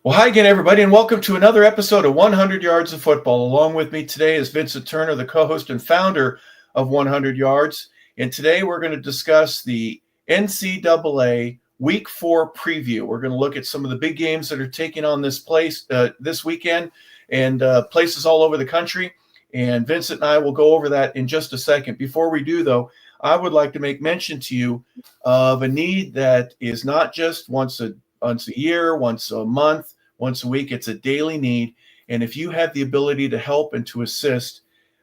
Well, hi again, everybody, and welcome to another episode of 100 Yards of Football. Along with me today is Vincent Turner, the co-host and founder of 100 Yards. And today we're going to discuss the NCAA Week 4 preview. We're going to look at some of the big games that are taking on this weekend and places all over the country. And Vincent and I will go over that in just a second. Before we do, though, I would like to make mention to you of a need that is not just once a year, once a month, once a week. It's a daily need. And if you have the ability to help and to assist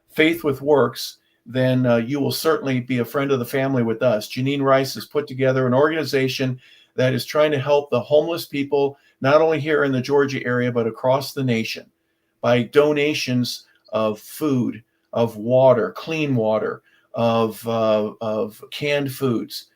Faith with Works, then you will certainly be a friend of the family with us. Janine Rice has put together an organization that is trying to help the homeless people, not only here in the Georgia area, but across the nation by donations of food, of water, clean water, of canned foods,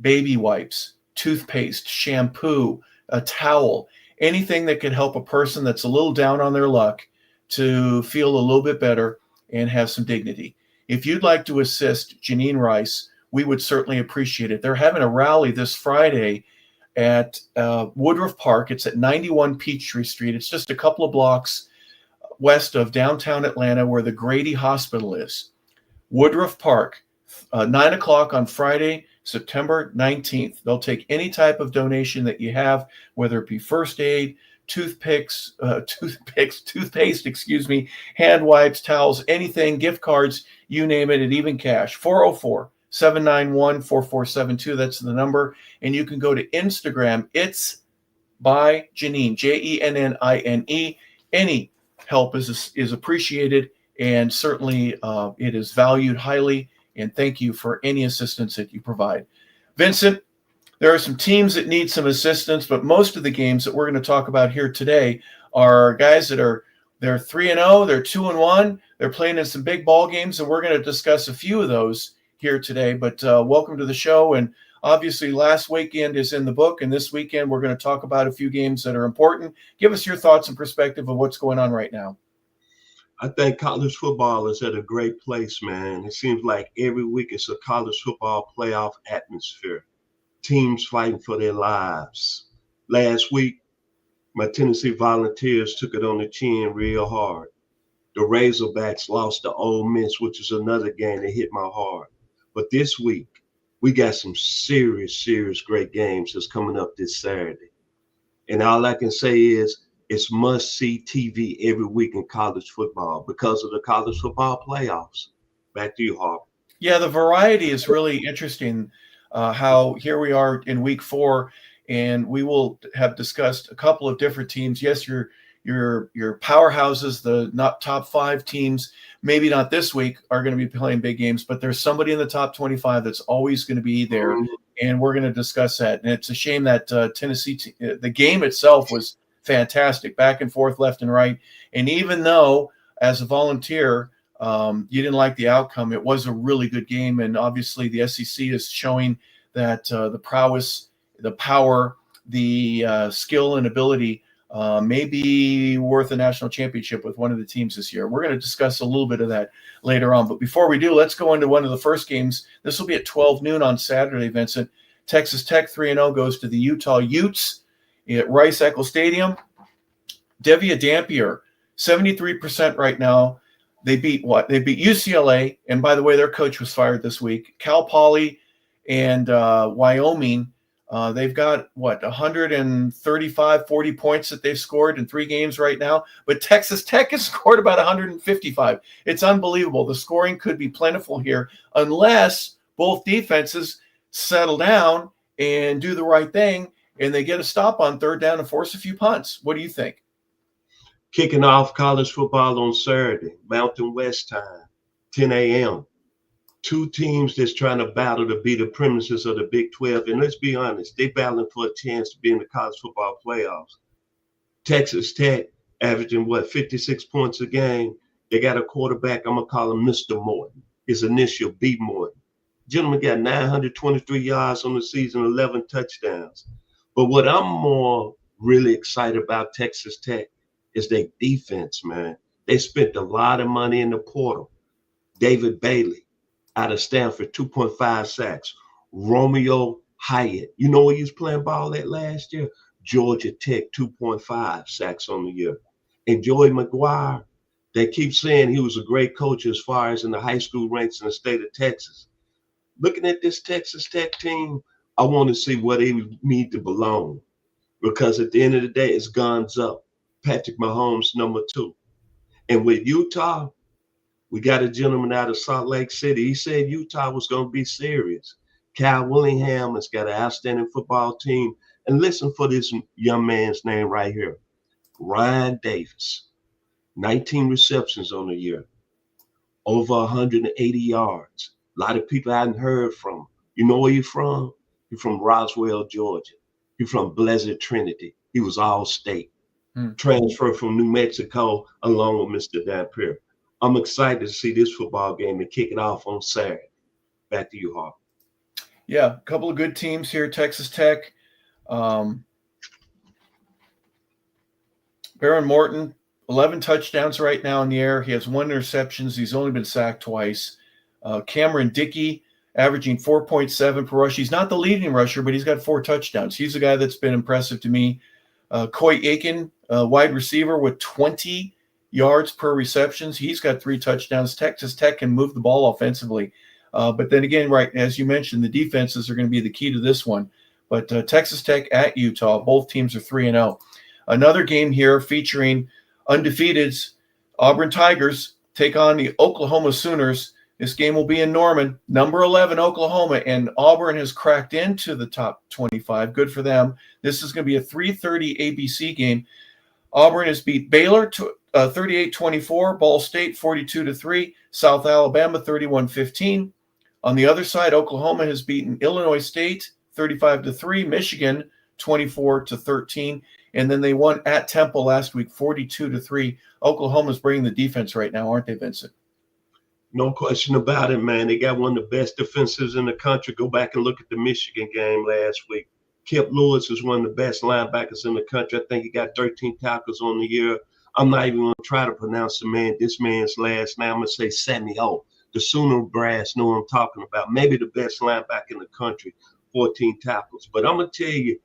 baby wipes, toothpaste, shampoo, a towel, anything that can help a person that's a little down on their luck to feel a little bit better and have some dignity. If you'd like to assist Janine Rice, we would certainly appreciate it. They're having a rally this Friday at Woodruff Park. It's at 91 Peachtree Street. It's just a couple of blocks west of downtown Atlanta where the Grady Hospital is. Woodruff Park, 9 o'clock on Friday, September 19th. They'll take any type of donation that you have, whether it be first aid, toothpaste, hand wipes, towels, anything, gift cards, you name it, and even cash. 404-791-4472. That's the number. And you can go to Instagram. It's by Janine, Jennine. Any help is appreciated, and certainly it is valued highly. And thank you for any assistance that you provide. Vincent, there are some teams that need some assistance, but most of the games that we're going to talk about here today are guys that they're 3-0, they're 2-1, they're playing in some big ball games, and we're going to discuss a few of those here today. But welcome to the show. And obviously last weekend is in the book, and this weekend we're going to talk about a few games that are important. Give us your thoughts and perspective of what's going on right now. I think college football is at a great place, man. It seems like every week it's a college football playoff atmosphere. Teams fighting for their lives. Last week, my Tennessee Volunteers took it on the chin real hard. The Razorbacks lost to Ole Miss, which is another game that hit my heart. But this week, we got some serious great games that's coming up this Saturday. And all I can say is, it's must-see TV every week in college football because of the college football playoffs. Back to you, Harper. Yeah, the variety is really interesting. How here we are in week 4, and we will have discussed a couple of different teams. Yes, your powerhouses, the not top 5 teams, maybe not this week, are going to be playing big games, but there's somebody in the top 25 that's always going to be there, and we're going to discuss that. And it's a shame that Tennessee, the game itself was fantastic, back and forth, left and right. And even though, as a volunteer, you didn't like the outcome, it was a really good game. And obviously, the SEC is showing that the prowess, the power, the skill and ability may be worth a national championship with one of the teams this year. We're going to discuss a little bit of that later on. But before we do, let's go into one of the first games. This will be at 12 noon on Saturday, Vincent. Texas Tech 3-0 goes to the Utah Utes at Rice-Eccles Stadium. Devia Dampier, 73% right now. They beat what? They beat UCLA, and by the way, their coach was fired this week. Cal Poly and Wyoming, they've got, 135, 40 points that they've scored in 3 games right now. But Texas Tech has scored about 155. It's unbelievable. The scoring could be plentiful here unless both defenses settle down and do the right thing, and they get a stop on third down and force a few punts. What do you think? Kicking off college football on Saturday, Mountain West time, 10 a.m. 2 teams that's trying to battle to be the premises of the Big 12. And let's be honest, they're battling for a chance to be in the college football playoffs. Texas Tech averaging, 56 points a game. They got a quarterback, I'm going to call him Mr. Morton. His initial, B. Morton. Gentleman got 923 yards on the season, 11 touchdowns. But what I'm more really excited about Texas Tech is their defense, man. They spent a lot of money in the portal. David Bailey out of Stanford, 2.5 sacks. Romeo Hyatt, you know where he was playing ball at last year? Georgia Tech, 2.5 sacks on the year. And Joey McGuire, they keep saying he was a great coach as far as in the high school ranks in the state of Texas. Looking at this Texas Tech team, I want to see where they need to belong. Because at the end of the day, it's guns up. Patrick Mahomes, number 2. And with Utah, we got a gentleman out of Salt Lake City. He said Utah was going to be serious. Cal Willingham has got an outstanding football team. And listen for this young man's name right here. Ryan Davis, 19 receptions on the year, over 180 yards. A lot of people hadn't heard from him. You know where you're from? You're from Roswell, Georgia. You're from Blessed Trinity. He was all state. Transferred from New Mexico along with Mr. Dampier. I'm excited to see this football game and kick it off on Saturday. Back to you, Harper. Yeah, a couple of good teams here. Texas Tech. Baron Morton, 11 touchdowns right now in the air. He has 1 interception. He's only been sacked twice. Cameron Dickey, averaging 4.7 per rush. He's not the leading rusher, but he's got 4 touchdowns. He's a guy that's been impressive to me. Coy Aiken, wide receiver with 20 yards per receptions. He's got 3 touchdowns. Texas Tech can move the ball offensively. But then again, right, as you mentioned, the defenses are going to be the key to this one. But Texas Tech at Utah, both teams are 3-0. Another game here featuring undefeateds. Auburn Tigers take on the Oklahoma Sooners. This game will be in Norman. Number 11, Oklahoma, and Auburn has cracked into the top 25. Good for them. This is going to be a 3:30 ABC game. Auburn has beat Baylor 38-24, Ball State 42-3, South Alabama 31-15. On the other side, Oklahoma has beaten Illinois State 35-3, Michigan 24-13, and then they won at Temple last week 42-3. Oklahoma's bringing the defense right now, aren't they, Vincent? No question about it, man. They got one of the best defenses in the country. Go back and look at the Michigan game last week. Kip Lewis is one of the best linebackers in the country. I think he got 13 tackles on the year. I'm not even going to try to pronounce this man's last name. I'm going to say Samuel. The Sooner brass know what I'm talking about. Maybe the best linebacker in the country, 14 tackles. But I'm going to tell you,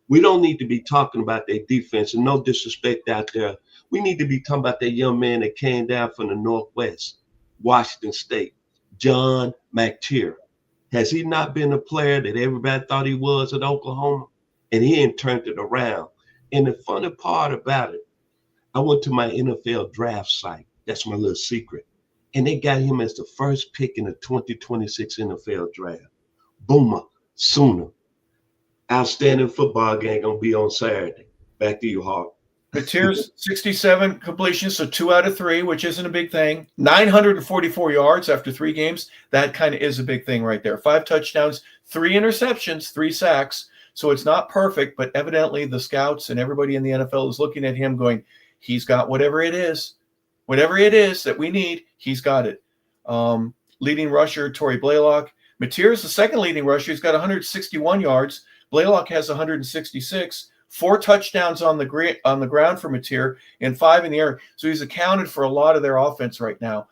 we don't need to be talking about their defense, and no disrespect out there. We need to be talking about that young man that came down from the Northwest, Washington State, John McTeer. Has he not been a player that everybody thought he was at Oklahoma? And he ain't turned it around. And the funny part about it, I went to my NFL draft site. That's my little secret. And they got him as the first pick in the 2026 NFL draft. Boomer, Sooner. Outstanding football game going to be on Saturday. Back to you, Hart. Mateer's 67 completions, so 2 out of 3, which isn't a big thing. 944 yards after 3 games. That kind of is a big thing right there. 5 touchdowns, 3 interceptions, 3 sacks. So it's not perfect, but evidently the scouts and everybody in the NFL is looking at him going, he's got whatever it is that we need, he's got it. Leading rusher, Torrey Blaylock. Mateer is the second leading rusher. He's got 161 yards. Blaylock has 166. 4 touchdowns on the ground for Mateer and 5 in the air. So he's accounted for a lot of their offense right now.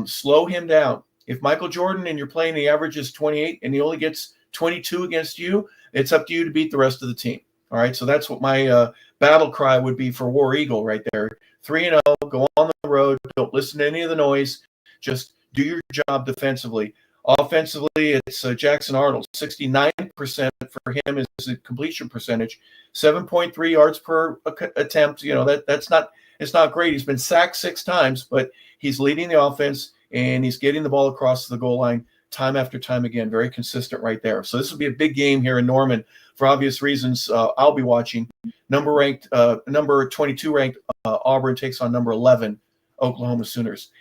Slow him down. If Michael Jordan and you're playing the average is 28 and he only gets 22 against you, it's up to you to beat the rest of the team. All right, so that's what my battle cry would be for War Eagle right there. 3-0, go on the road. Don't listen to any of the noise. Just do your job defensively. Offensively, it's Jackson Arnold. 69% for him is the completion percentage. 7.3 yards per attempt. You know, it's not great. He's been sacked 6 times, but he's leading the offense and he's getting the ball across the goal line time after time again. Very consistent right there. So this will be a big game here in Norman for obvious reasons. I'll be watching. Number 22 ranked Auburn takes on number 11 Oklahoma Sooners.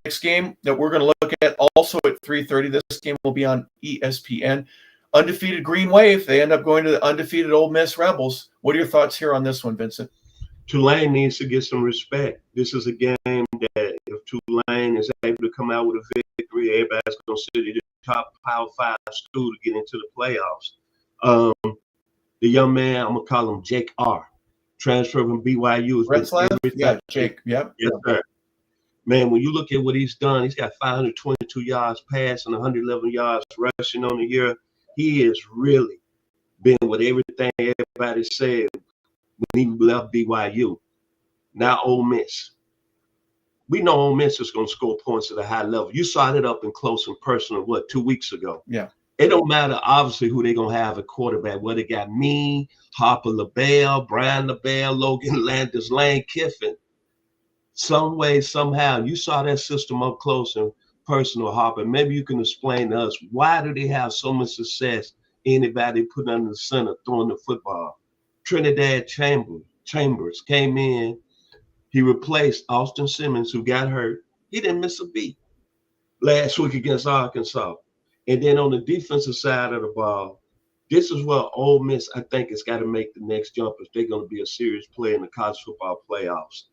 Next game that we're going to look at also at 3:30. This game will be on ESPN. Undefeated Green Wave. They end up going to the undefeated Ole Miss Rebels. What are your thoughts here on this one, Vincent? Tulane needs to get some respect. This is a game that if Tulane is able to come out with a victory, everybody's going to sit at the top Power 5 school to get into the playoffs. The young man, I'm going to call him Jake R. Transfer from BYU. Yeah, Jake. Yep. Yes, sir. Man, when you look at what he's done, he's got 522 yards passing, 111 yards rushing on the year. He has really been with everything everybody said when he left BYU. Now Ole Miss. We know Ole Miss is going to score points at a high level. You saw it up and close and personal, 2 weeks ago? Yeah. It don't matter, obviously, who they're going to have at quarterback. Whether they got me, Harper, LeBel, Brian LeBel, Logan Landers, Lane Kiffin. Some way, somehow, you saw that system up close and personal, Harper. Maybe you can explain to us, why do they have so much success, anybody put under the center throwing the football? Trinidad Chambers came in. He replaced Austin Simmons, who got hurt. He didn't miss a beat last week against Arkansas. And then on the defensive side of the ball, this is where Ole Miss, I think, has got to make the next jump if they're going to be a serious player in the college football playoffs.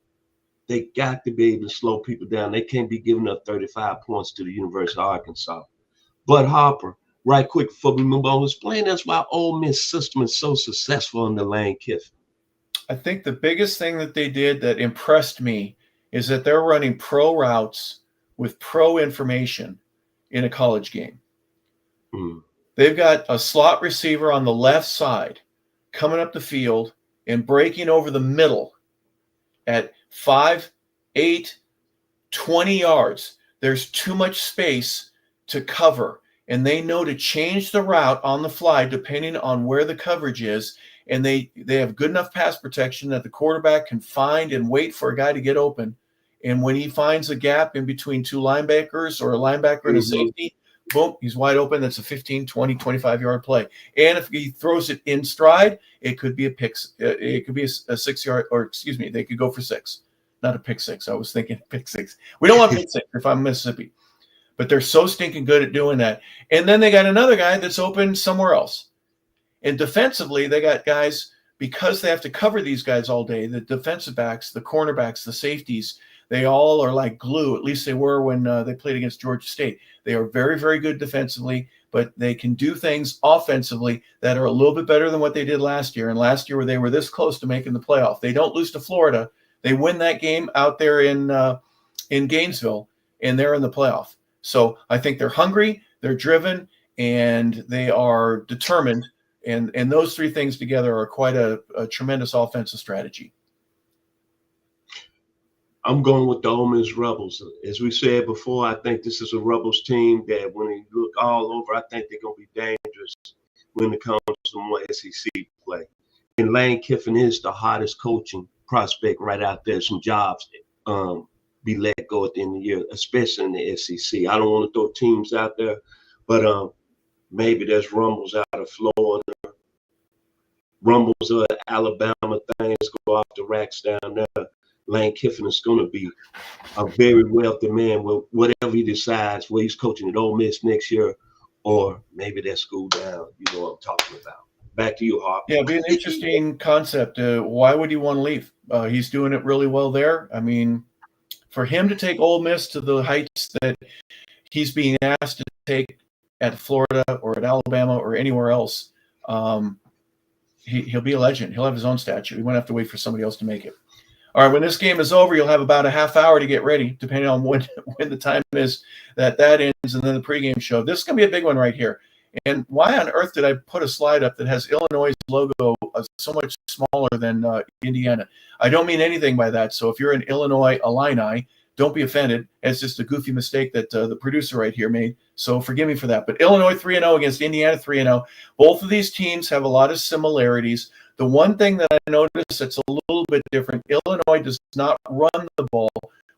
They got to be able to slow people down. They can't be giving up 35 points to the University of Arkansas. But Harper, right quick before we move on, explain us why Ole Miss system is so successful in the Lane Kiffin. I think the biggest thing that they did that impressed me is that they're running pro routes with pro information in a college game. They've got a slot receiver on the left side coming up the field and breaking over the middle at 5, 8, 20 yards. There's too much space to cover, and they know to change the route on the fly depending on where the coverage is. And they have good enough pass protection that the quarterback can find and wait for a guy to get open. And when he finds a gap in between two linebackers or a linebacker and a safety, boom, he's wide open. That's a 15, 20, 25-yard play. And if he throws it in stride, it could be a pick. It could be a 6-yard, or excuse me, they could go for 6. Not a pick 6. I was thinking pick 6. We don't want pick 6 if I'm Mississippi. But they're so stinking good at doing that. And then they got another guy that's open somewhere else. And defensively, they got guys, because they have to cover these guys all day, the defensive backs, the cornerbacks, the safeties, they all are like glue. At least they were when they played against Georgia State. They are very, very good defensively, but they can do things offensively that are a little bit better than what they did last year. And last year, where they were this close to making the playoff. They don't lose to Florida. They win that game out there in Gainesville, and they're in the playoff. So I think they're hungry, they're driven, and they are determined. And those three things together are quite a tremendous offensive strategy. I'm going with the Ole Miss Rebels. As we said before, I think this is a Rebels team that when they look all over, I think they're going to be dangerous when it comes to more SEC play. And Lane Kiffin is the hottest coaching prospect right out there. Some jobs be let go at the end of the year, especially in the SEC. I don't want to throw teams out there, but maybe there's rumbles out of Florida, rumbles of Alabama, things go off the racks down there. Lane Kiffin is going to be a very wealthy man with whatever he decides, where he's coaching at Ole Miss next year, or maybe that school down. You know what I'm talking about. Back to you, Harper. Yeah, it'd be an interesting concept. Why would he want to leave? He's doing it really well there. I mean, for him to take Ole Miss to the heights that he's being asked to take at Florida or at Alabama or anywhere else, he'll be a legend. He'll have his own statue. He won't have to wait for somebody else to make it. All right, when this game is over, you'll have about a half hour to get ready, depending on when the time is that ends, and then the pregame show. This is going to be a big one right here. And why on earth did I put a slide up that has Illinois' logo so much smaller than Indiana? I don't mean anything by that. So if you're an Illinois Illini, don't be offended. It's just a goofy mistake that the producer right here made. So forgive me for that. But Illinois 3-0 against Indiana 3-0. Both of these teams have a lot of similarities. The one thing that I noticed that's a little bit different, Illinois does not run the ball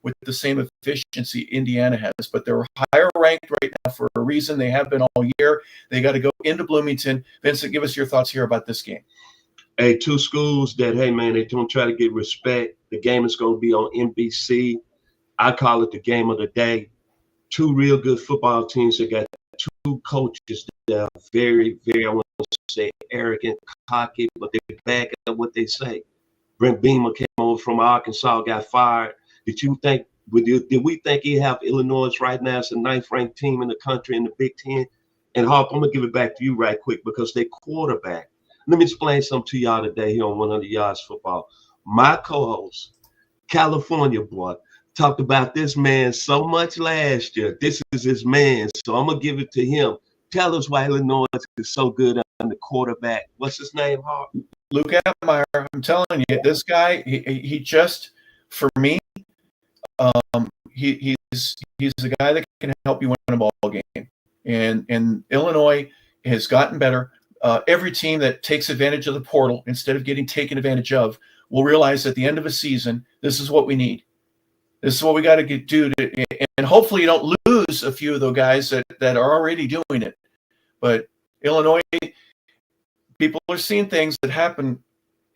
with the same efficiency Indiana has, but they're higher ranked right now for a reason. They have been all year. They got to go into Bloomington. Vincent, give us your thoughts here about this game. Hey, two schools that, hey, man, they don't try to get respect. The game is going to be on NBC. I call it the game of the day. Two real good football teams that got two coaches that are very, very, I want to say, arrogant, cocky, but they back up what they say. Brent Beamer came over from Arkansas, got fired. Did we think he'd have Illinois right now as the 9th-ranked team in the country in the Big Ten? And Harper, I'm going to give it back to you right quick because they quarterback. Let me explain something to y'all today here on 100 Yards Football. My co-host, California boy, talked about this man so much last year. This is his man, so I'm going to give it to him. Tell us why Illinois is so good on the quarterback. What's his name, Harper? Luke Atmeyer, I'm telling you, this guy, he just, for me, he's a guy that can help you win a ball game. And Illinois has gotten better. Every team that takes advantage of the portal instead of getting taken advantage of will realize at the end of a season, this is what we need. This is what we got to do. And hopefully you don't lose a few of those guys that are already doing it. But Illinois, people are seeing things that happen,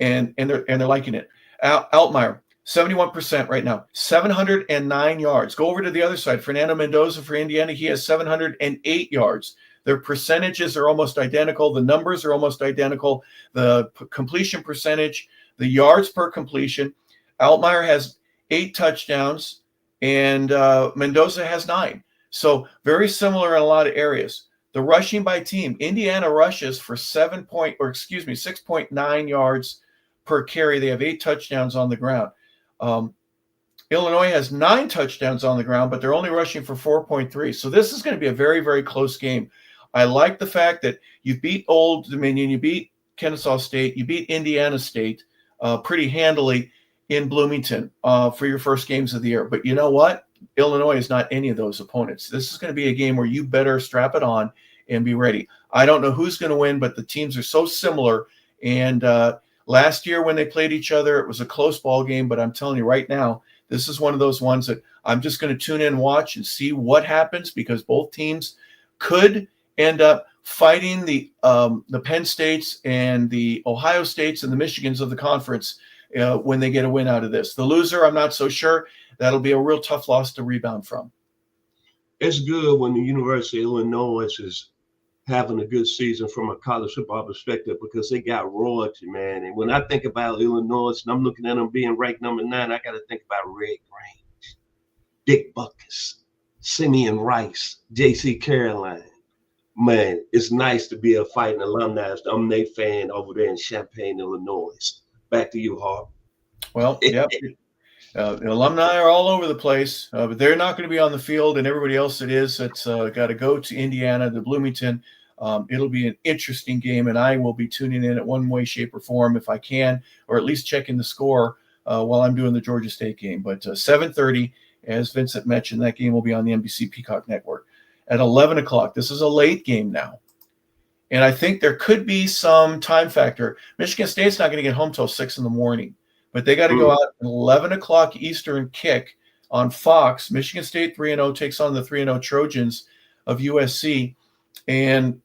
and they're liking it. Altmaier, 71% right now, 709 yards. Go over to the other side. Fernando Mendoza for Indiana, he has 708 yards. Their percentages are almost identical. The numbers are almost identical. The completion percentage, the yards per completion. Altmaier has 8 touchdowns, and Mendoza has 9. So very similar in a lot of areas. The rushing by team, Indiana rushes for 6.9 yards per carry. They have 8 touchdowns on the ground. Illinois has 9 touchdowns on the ground, but they're only rushing for 4.3. So this is going to be a very, very close game. I like the fact that you beat Old Dominion, you beat Kennesaw State, you beat Indiana State pretty handily in Bloomington for your first games of the year. But you know what? Illinois is not any of those opponents. This is going to be a game where you better strap it on and be ready. I don't know who's going to win, but the teams are so similar. And last year when they played each other, it was a close ball game. But I'm telling you right now, this is one of those ones that I'm just going to tune in and watch and see what happens, because both teams could end up fighting the Penn States and the Ohio States and the Michigans of the conference when they get a win out of this. The loser, I'm not so sure. That'll be a real tough loss to rebound from. It's good when the University of Illinois is having a good season from a college football perspective, because they got royalty, man. And when I think about Illinois and I'm looking at them being ranked number 9, I got to think about Red Grange, Dick Buckus, Simeon Rice, J.C. Caroline. Man, it's nice to be a fighting alumni fan over there in Champaign, Illinois. Back to you, Harper. Well, yep. Alumni are all over the place, but they're not going to be on the field, and everybody else that's got to go to Indiana, to Bloomington. It'll be an interesting game, and I will be tuning in at one way, shape, or form if I can, or at least checking the score while I'm doing the Georgia State game. But 7:30, as Vincent mentioned, that game will be on the NBC Peacock Network. At 11 o'clock, this is a late game now, and I think there could be some time factor. Michigan State's not going to get home till 6 in the morning. But they got to go out at 11 o'clock Eastern kick on Fox. Michigan State 3-0 takes on the 3-0 Trojans of USC. And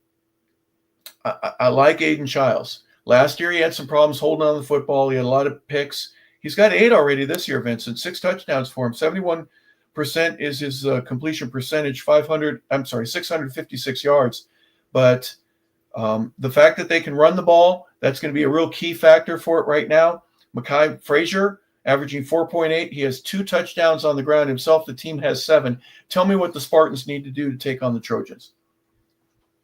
I like Aiden Childs. Last year he had some problems holding on to the football. He had a lot of picks. He's got 8 already this year, Vincent. 6 touchdowns for him. 71% is his completion percentage. 656 yards. But the fact that they can run the ball, that's going to be a real key factor for it right now. Mekhi Frazier averaging 4.8. He has 2 touchdowns on the ground himself. The team has 7. Tell me what the Spartans need to do to take on the Trojans.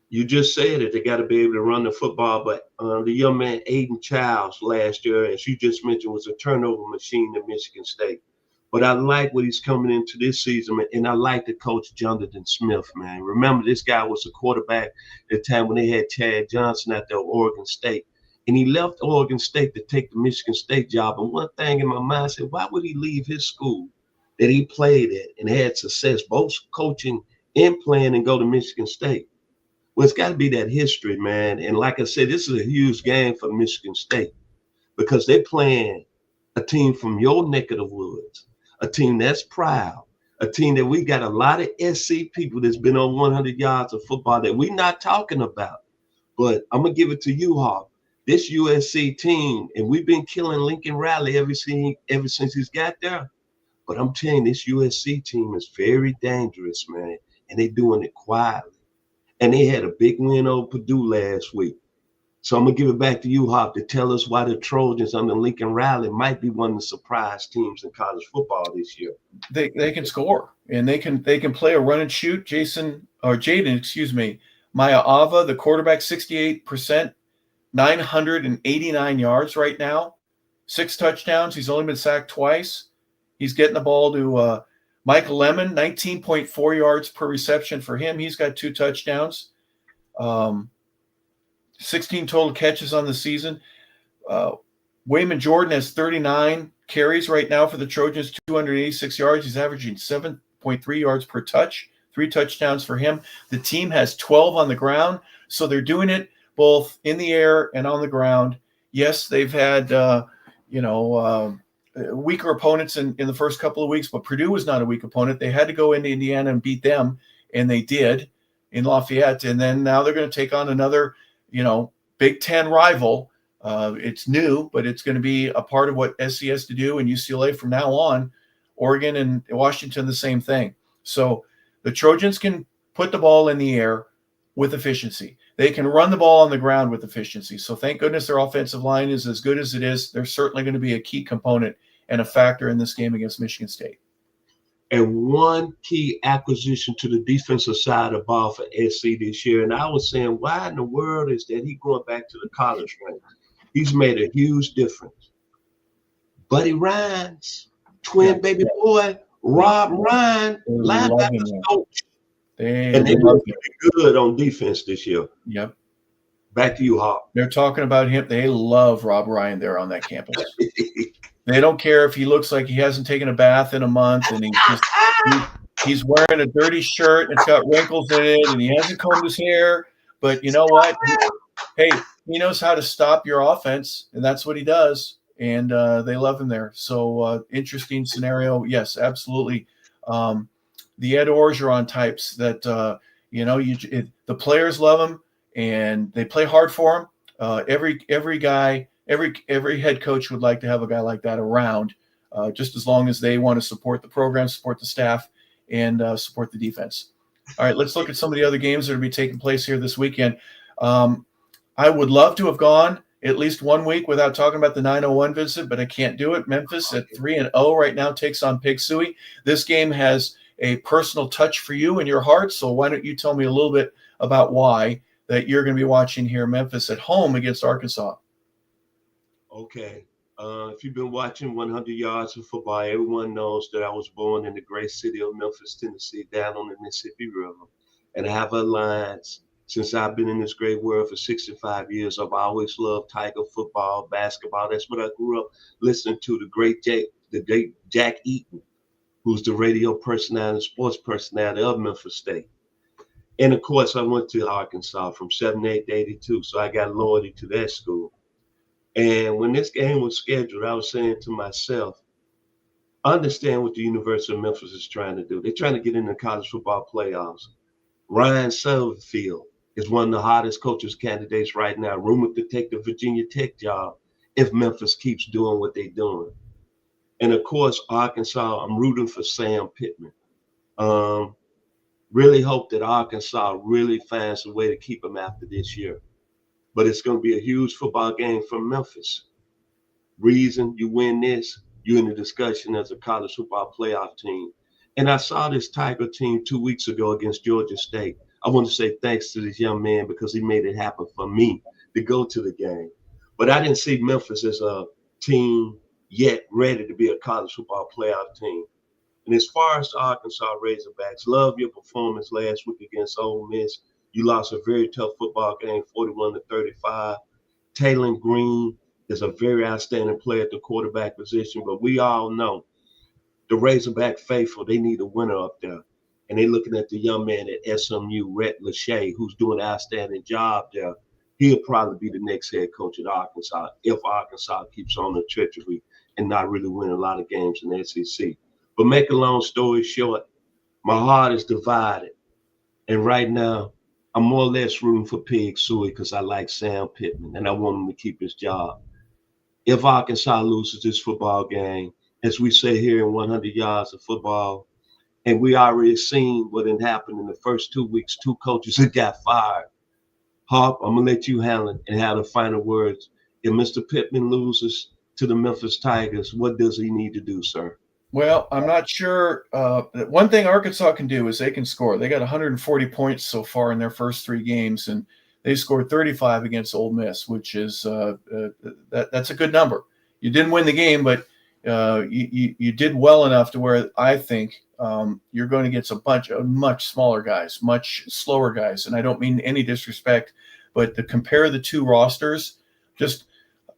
You just said it. They got to be able to run the football. But the young man, Aiden Childs, last year, as you just mentioned, was a turnover machine at Michigan State. But I like what he's coming into this season, and I like the coach, Jonathan Smith, man. Remember, this guy was a quarterback at the time when they had Chad Johnson at the Oregon State. And he left Oregon State to take the Michigan State job. And one thing in my mind said, why would he leave his school that he played at and had success, both coaching and playing, and go to Michigan State? Well, it's got to be that history, man. And like I said, this is a huge game for Michigan State, because they're playing a team from your neck of the woods, a team that's proud, a team that we got a lot of SC people that's been on 100 yards of football that we're not talking about. But I'm going to give it to you, Harper. This USC team, and we've been killing Lincoln Riley ever since he's got there. But I'm telling you, this USC team is very dangerous, man, and they're doing it quietly. And they had a big win over Purdue last week. So I'm going to give it back to you, Hop, to tell us why the Trojans under Lincoln Riley might be one of the surprise teams in college football this year. They can score, and they can play a run and shoot. Jaden, Maya Ava, the quarterback, 68%. 989 yards right now, 6 touchdowns. He's only been sacked twice. He's getting the ball to Michael Lemon, 19.4 yards per reception for him. He's got 2 touchdowns, 16 total catches on the season. Wayman Jordan has 39 carries right now for the Trojans, 286 yards. He's averaging 7.3 yards per touch, 3 touchdowns for him. The team has 12 on the ground, so they're doing it both in the air and on the ground. Yes, they've had, weaker opponents in the first couple of weeks, but Purdue was not a weak opponent. They had to go into Indiana and beat them, and they did in Lafayette. And then now they're going to take on another, Big Ten rival. It's new, but it's going to be a part of what SC has to do, and UCLA from now on. Oregon and Washington, the same thing. So the Trojans can put the ball in the air with efficiency. They can run the ball on the ground with efficiency. So thank goodness their offensive line is as good as it is. They're certainly going to be a key component and a factor in this game against Michigan State. And one key acquisition to the defensive side of the ball for SC this year, and I was saying, why in the world is that he going back to the college ranks? He's made a huge difference. Buddy Ryan's twin baby boy, Rob Ryan, linebackers coach. And they look good on defense this year. Yep. Back to you, Harper. They're talking about him. They love Rob Ryan there on that campus. They don't care if he looks like he hasn't taken a bath in a month and he's wearing a dirty shirt and it's got wrinkles in it and he hasn't combed his hair. But you know what? He knows how to stop your offense, and that's what he does. And they love him there. So interesting scenario. Yes, absolutely. The Ed Orgeron types that, the players love him and they play hard for him. Every guy, every head coach would like to have a guy like that around, just as long as they want to support the program, support the staff, and support the defense. All right, let's look at some of the other games that will be taking place here this weekend. I would love to have gone at least 1 week without talking about the 901, Vincent, but I can't do it. Memphis at 3-0 right now takes on Pig Suey. This game has a personal touch for you in your heart, so why don't you tell me a little bit about why that you're going to be watching here Memphis at home against Arkansas? Okay. If you've been watching 100 Yards of Football, everyone knows that I was born in the great city of Memphis, Tennessee, down on the Mississippi River. And I have a lines. Since I've been in this great world for 65 years, I've always loved Tiger football, basketball. That's what I grew up listening to, the great Jack Eaton, who's the radio personality and sports personality of Memphis State. And of course, I went to Arkansas from 78 to 82, so I got loyalty to that school. And when this game was scheduled, I was saying to myself, understand what the University of Memphis is trying to do. They're trying to get in the college football playoffs. Ryan Sutherfield is one of the hottest coaches candidates right now, rumored to take the Virginia Tech job if Memphis keeps doing what they're doing. And of course, Arkansas, I'm rooting for Sam Pittman. Really hope that Arkansas really finds a way to keep him after this year. But it's going to be a huge football game for Memphis. Reason you win this, you're in the discussion as a college football playoff team. And I saw this Tiger team 2 weeks ago against Georgia State. I want to say thanks to this young man because he made it happen for me to go to the game. But I didn't see Memphis as a team yet ready to be a college football playoff team. And as far as the Arkansas Razorbacks, love your performance last week against Ole Miss. You lost a very tough football game, 41-35. Taylor Green is a very outstanding player at the quarterback position, but we all know the Razorback faithful, they need a winner up there. And they're looking at the young man at SMU, Rhett Lachey, who's doing an outstanding job there. He'll probably be the next head coach at Arkansas if Arkansas keeps on the treachery and not really win a lot of games in the SEC. But make a long story short, my heart is divided. And right now, I'm more or less rooting for Pig Suey because I like Sam Pittman and I want him to keep his job. If Arkansas loses this football game, as we say here in 100 Yards of Football, and we already seen what had happened in the first 2 weeks, 2 coaches that got fired. Harp, I'm going to let you handle it and have the final words. If Mr. Pittman loses to the Memphis Tigers, what does he need to do, sir? Well, I'm not sure. One thing Arkansas can do is they can score. They got 140 points so far in their first 3 games, and they scored 35 against Ole Miss, which is that's a good number. You didn't win the game, but you did well enough to where I think you're going to get a bunch of much smaller guys, much slower guys. And I don't mean any disrespect, but to compare the 2 rosters, just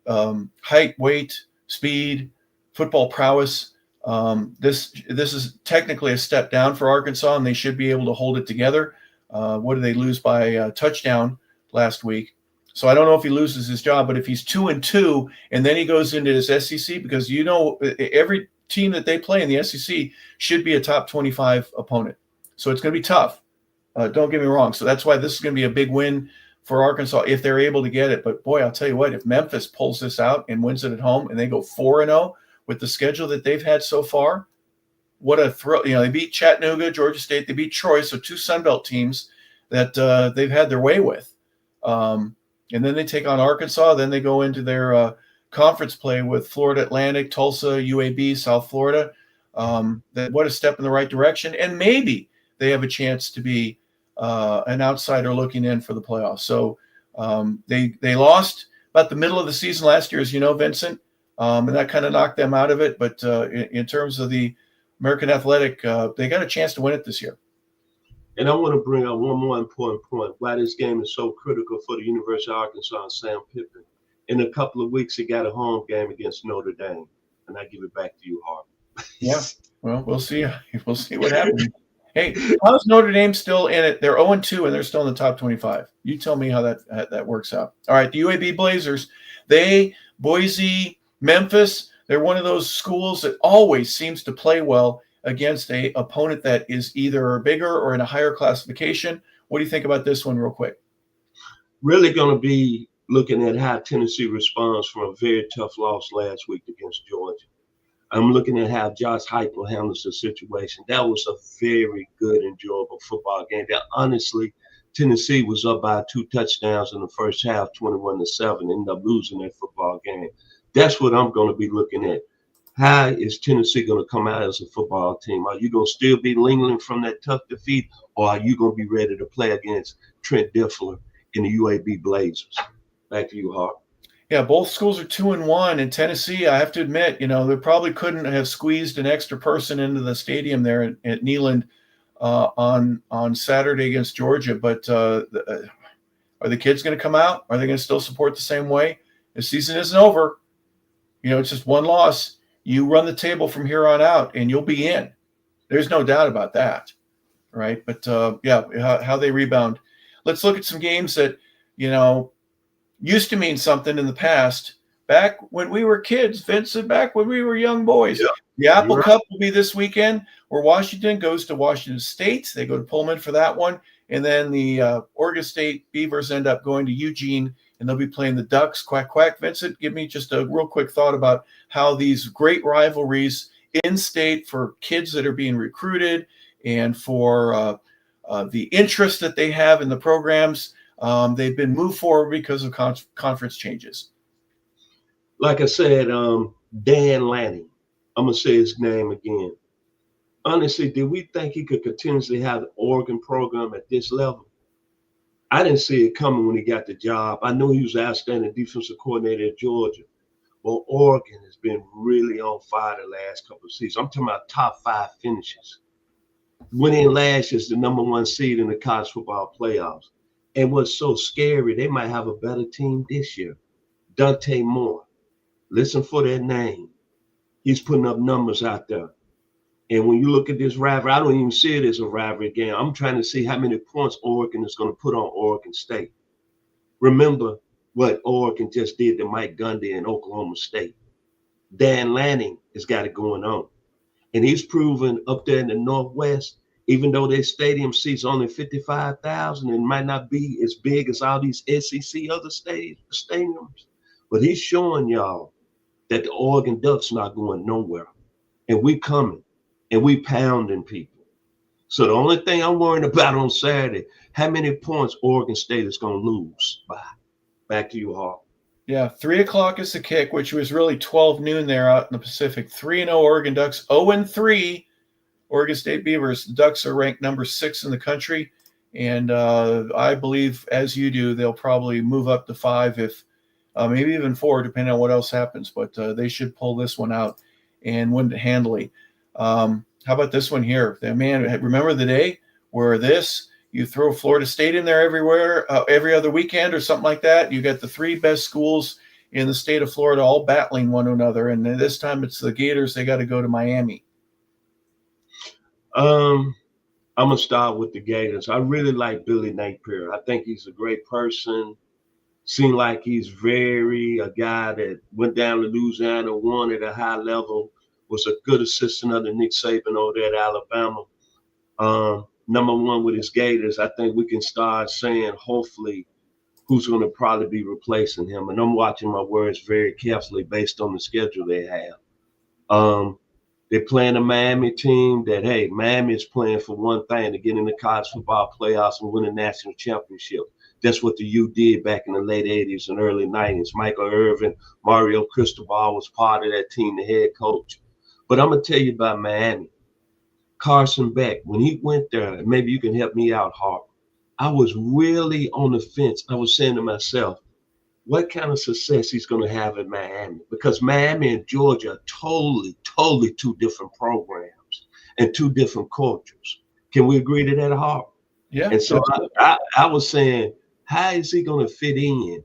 height, weight, speed, football prowess. This is technically a step down for Arkansas, and they should be able to hold it together. What did they lose by a touchdown last week? So I don't know if he loses his job, but if he's 2-2 and then he goes into his SEC, because every team that they play in the SEC should be a top 25 opponent. So it's going to be tough. Don't get me wrong. So that's why this is going to be a big win for Arkansas if they're able to get it. But boy, I'll tell you what, if Memphis pulls this out and wins it at home and they go 4-0 with the schedule that they've had so far, what a thrill. They beat Chattanooga, Georgia State, they beat Troy. So 2 Sun Belt teams that they've had their way with. And then they take on Arkansas. Then they go into their conference play with Florida Atlantic, Tulsa, UAB, South Florida. What a step in the right direction. And maybe they have a chance to be an outsider looking in for the playoffs. So they lost about the middle of the season last year, as you know, Vincent, and that kind of knocked them out of it. But in terms of the American Athletic, they got a chance to win it this year. And I want to bring up one more important point why this game is so critical for the University of Arkansas and Sam Pittman. In a couple of weeks, he got a home game against Notre Dame. And I give it back to you, Harper. Yeah, well, we'll see. We'll see what happens. Hey, how's Notre Dame still in it? They're 0-2, and they're still in the top 25. You tell me how that works out. All right, the UAB Blazers, Boise, Memphis, they're one of those schools that always seems to play well against a opponent that is either bigger or in a higher classification. What do you think about this one real quick? Really going to be looking at how Tennessee responds from a very tough loss last week against Georgia. I'm looking at how Josh Heupel handles the situation. That was a very good, enjoyable football game. That honestly, Tennessee was up by 2 touchdowns in the first half, 21-7, ended up losing that football game. That's what I'm going to be looking at. How is Tennessee going to come out as a football team? Are you going to still be lingering from that tough defeat, or are you going to be ready to play against Trent Dilfer in the UAB Blazers? Back to you, Hart. Yeah, both schools are 2-1. In Tennessee, I have to admit, they probably couldn't have squeezed an extra person into the stadium there at Neyland on Saturday against Georgia. But are the kids going to come out? Are they going to still support the same way? The season isn't over. It's just one loss. You run the table from here on out, and you'll be in. There's no doubt about that, right? But, how they rebound. Let's look at some games that, used to mean something in the past. Back when we were kids, Vincent, back when we were young boys. Yeah. The Apple Cup will be this weekend, where Washington goes to Washington State. They go to Pullman for that one. And then the Oregon State Beavers end up going to Eugene, and they'll be playing the Ducks. Quack, quack. Vincent, give me just a real quick thought about how these great rivalries in state for kids that are being recruited and for the interest that they have in the programs, they've been moved forward because of conference changes. Like I said, Dan Lanning, I'm going to say his name again. Honestly, did we think he could continuously have the Oregon program at this level? I didn't see it coming when he got the job. I knew he was outstanding defensive coordinator at Georgia. Well, Oregon has been really on fire the last couple of seasons. I'm talking about top 5 finishes. Winning last year is the #1 seed in the college football playoffs. And what's so scary, they might have a better team this year. Dante Moore. Listen for that name. He's putting up numbers out there. And when you look at this rivalry, I don't even see it as a rivalry game. I'm trying to see how many points Oregon is going to put on Oregon State. Remember what Oregon just did to Mike Gundy in Oklahoma State. Dan Lanning has got it going on. And he's proven up there in the Northwest, even though their stadium seats only 55,000 and might not be as big as all these SEC other stadiums, but he's showing y'all that the Oregon Ducks not going nowhere. And we coming. And we pounding people. So the only thing I'm worrying about on Saturday, how many points Oregon State is going to lose by. Back to you, Hart. Yeah, 3 o'clock is the kick, which was really 12 noon there out in the Pacific. 3-0 Oregon Ducks, 0-3 Oregon State Beavers. The Ducks are ranked number 6 in the country, and I believe, as you do, they'll probably move up to 5, if maybe even 4, depending on what else happens. But they should pull this one out and win it handily. How about this one here? Man, remember the day where you throw Florida State in there every other weekend or something like that? You got the 3 best schools in the state of Florida, all battling one another. And this time it's the Gators. They got to go to Miami. I'm gonna start with the Gators. I really like Billy Napier. I think he's a great person. Seemed like he's a guy that went down to Louisiana, won at a high level, was a good assistant under Nick Saban over there at Alabama. Number one with his Gators, I think we can start saying hopefully who's going to probably be replacing him. And I'm watching my words very carefully based on the schedule they have. They're playing a Miami team that, hey, Miami is playing for one thing, to get in the college football playoffs and win a national championship. That's what the U did back in the late 80s and early 90s. Michael Irvin, Mario Cristobal was part of that team, the head coach. But I'm going to tell you about Miami. Carson Beck, when he went there, maybe you can help me out, Harper. I was really on the fence. I was saying to myself, what kind of success he's going to have in Miami? Because Miami and Georgia are totally two different programs and two different cultures. Can we agree to that, Harper? Yeah. And so I was saying, how is he going to fit in,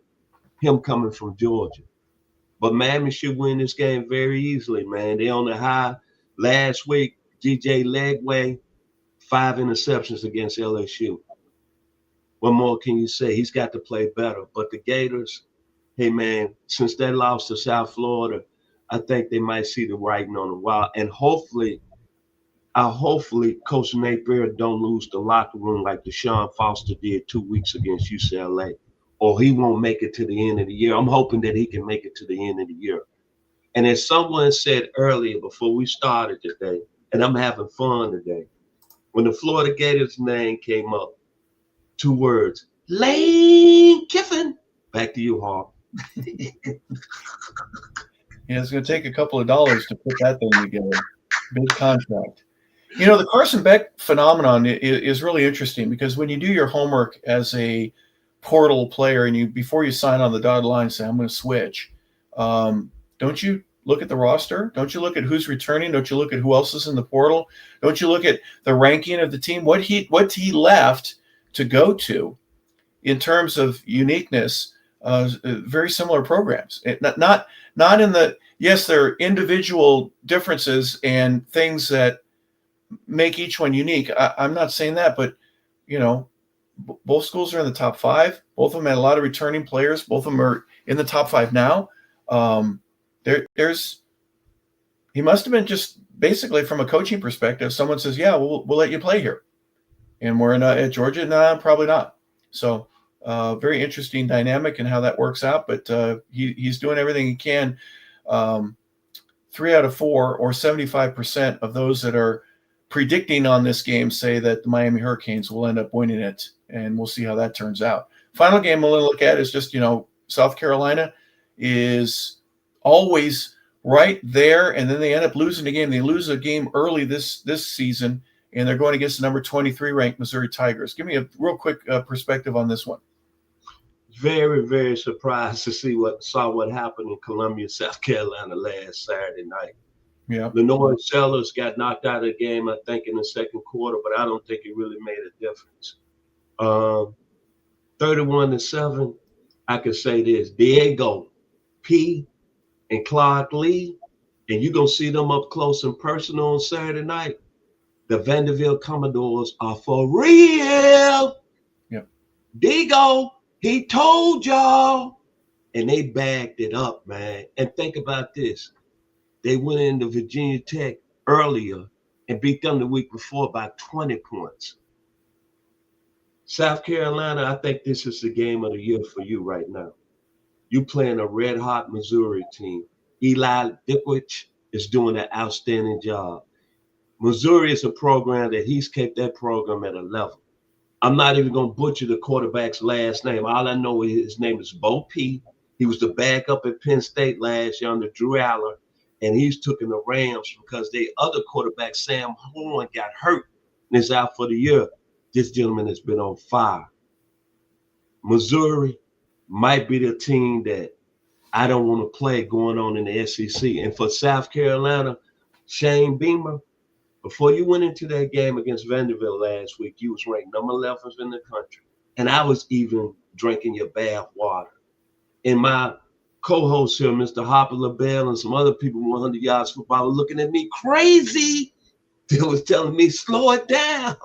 him coming from Georgia? But Miami should win this game very easily, man. They on the high. Last week, DJ Legway, 5 interceptions against LSU. What more can you say? He's got to play better. But the Gators, hey, man, since they lost to South Florida, I think they might see the writing on the wall. And hopefully Coach Napier don't lose the locker room like Deshaun Foster did 2 weeks against UCLA, or he won't make it to the end of the year. I'm hoping that he can make it to the end of the year. And as someone said earlier before we started today, and I'm having fun today, when the Florida Gators name came up, 2 words, Lane Kiffin. Back to you, Harp. Yeah, it's going to take a couple of dollars to put that thing together. Big contract. You know, the Carson Beck phenomenon is really interesting, because when you do your homework as a portal player and before you sign on the dotted line say, I'm going to switch, don't you look at the roster? Don't you look at who's returning? Don't you look at who else is in the portal? Don't you look at the ranking of the team? What he left to go to in terms of uniqueness? Very similar programs. Not in the, yes, there are individual differences and things that make each one unique. I'm not saying that, but you know, both schools are in the top 5. Both of them had a lot of returning players. Both of them are in the top 5 now. He must have been just basically from a coaching perspective. Someone says, "Yeah, we'll let you play here," and we're in at Georgia. No, probably not. So very interesting dynamic and how that works out. But he's doing everything he can. 3 out of 4, or 75% of those that are predicting on this game say that the Miami Hurricanes will end up winning it, and we'll see how that turns out. Final game I'm going to look at is just, South Carolina is always right there, and then they end up losing the game. They lose a game early this season, and they're going against the number 23 ranked Missouri Tigers. Give me a real quick perspective on this one. Very, very surprised to see what happened in Columbia, South Carolina last Saturday night. Yeah. The North Sellers got knocked out of the game, I think, in the second quarter, but I don't think it really made a difference. 31-7, I could say this. Diego P. and Clark Lee, and you're going to see them up close and personal on Saturday night. The Vanderbilt Commodores are for real. Yep. Diego, he told y'all. And they bagged it up, man. And think about this. They went into Virginia Tech earlier and beat them the week before by 20 points. South Carolina, I think this is the game of the year for you right now. You playing a red-hot Missouri team. Eli Dickwich is doing an outstanding job. Missouri is a program that he's kept that program at a level. I'm not even going to butcher the quarterback's last name. All I know is his name is Bo P. He was the backup at Penn State last year under Drew Aller, and he's taking the Rams because their other quarterback, Sam Horn, got hurt and is out for the year. This gentleman has been on fire. Missouri might be the team that I don't want to play going on in the SEC. And for South Carolina, Shane Beamer, before you went into that game against Vanderbilt last week, you was ranked number 11 in the country. And I was even drinking your bath water. In my co-hosts here, Mr. Harper, LeBel, and some other people, 100 yards football, were looking at me crazy. They was telling me, slow it down.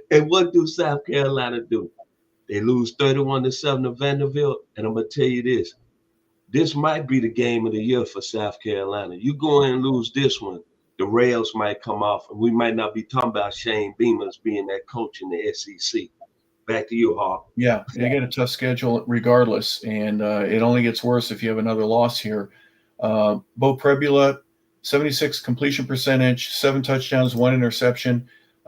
And what do South Carolina do? They lose 31-7 to Vanderbilt. And I'm going to tell you this might be the game of the year for South Carolina. You go in and lose this one, the rails might come off, and we might not be talking about Shane Beamer as being that coach in the SEC. Back to you, Hawk. Yeah, they get a tough schedule regardless, and it only gets worse if you have another loss here. Bo Prebula, 76 completion percentage, 7 touchdowns, 1 interception.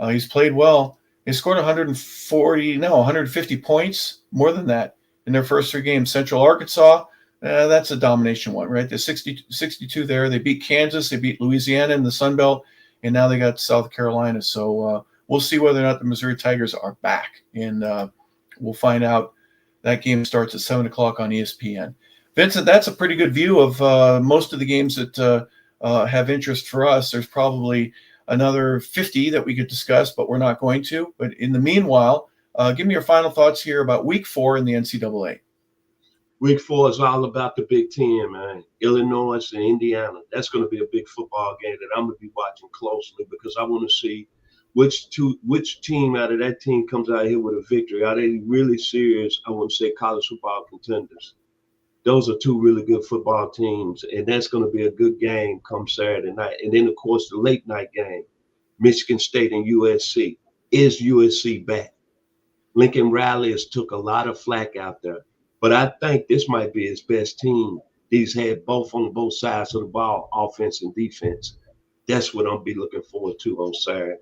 He's played well. He scored 150 points, more than that, in their first 3 games. Central Arkansas, that's a domination one, right? They're 62 there. They beat Kansas. They beat Louisiana in the Sun Belt, and now they got South Carolina. So we'll see whether or not the Missouri Tigers are back, and we'll find out. That game starts at 7 o'clock on ESPN. Vincent, that's a pretty good view of most of the games that have interest for us. There's probably another 50 that we could discuss, but we're not going to. But in the meanwhile, give me your final thoughts here about Week 4 in the NCAA. Week 4 is all about the Big Ten, man. Illinois and Indiana. That's going to be a big football game that I'm going to be watching closely because I want to see which team out of that team comes out here with a victory. Are they really serious, I want to say, college football contenders? Those are 2 really good football teams, and that's going to be a good game come Saturday night. And then, of course, the late night game, Michigan State and USC. Is USC back? Lincoln Riley has took a lot of flack out there, but I think this might be his best team. He's had both on both sides of the ball, offense and defense. That's what I'll be looking forward to on Saturday.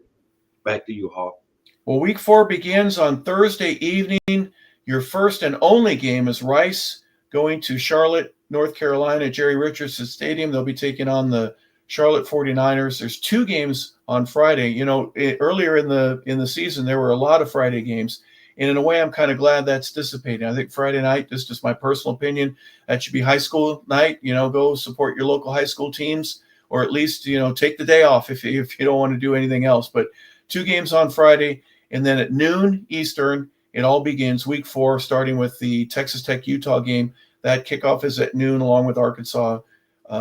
Back to you, Hawk. Well, Week 4 begins on Thursday evening. Your first and only game is Rice going to Charlotte, North Carolina, Jerry Richardson Stadium. They'll be taking on the Charlotte 49ers. There's 2 games on Friday. You know, earlier in the season, there were a lot of Friday games. And in a way, I'm kind of glad that's dissipating. I think Friday night, this is just my personal opinion, that should be high school night. You know, go support your local high school teams, or at least, you know, take the day off if you don't want to do anything else. But 2 games on Friday, and then at noon Eastern, it all begins Week 4, starting with the Texas Tech-Utah game. That kickoff is at noon, along with Arkansas,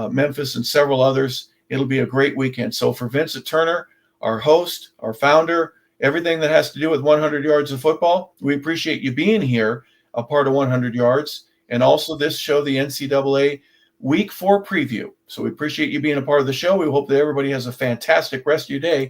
Memphis, and several others. It'll be a great weekend. So for Vincent Turner, our host, our founder, everything that has to do with 100 yards of football, we appreciate you being here, a part of 100 yards, and also this show, the NCAA Week 4 preview. So we appreciate you being a part of the show. We hope that everybody has a fantastic rest of your day.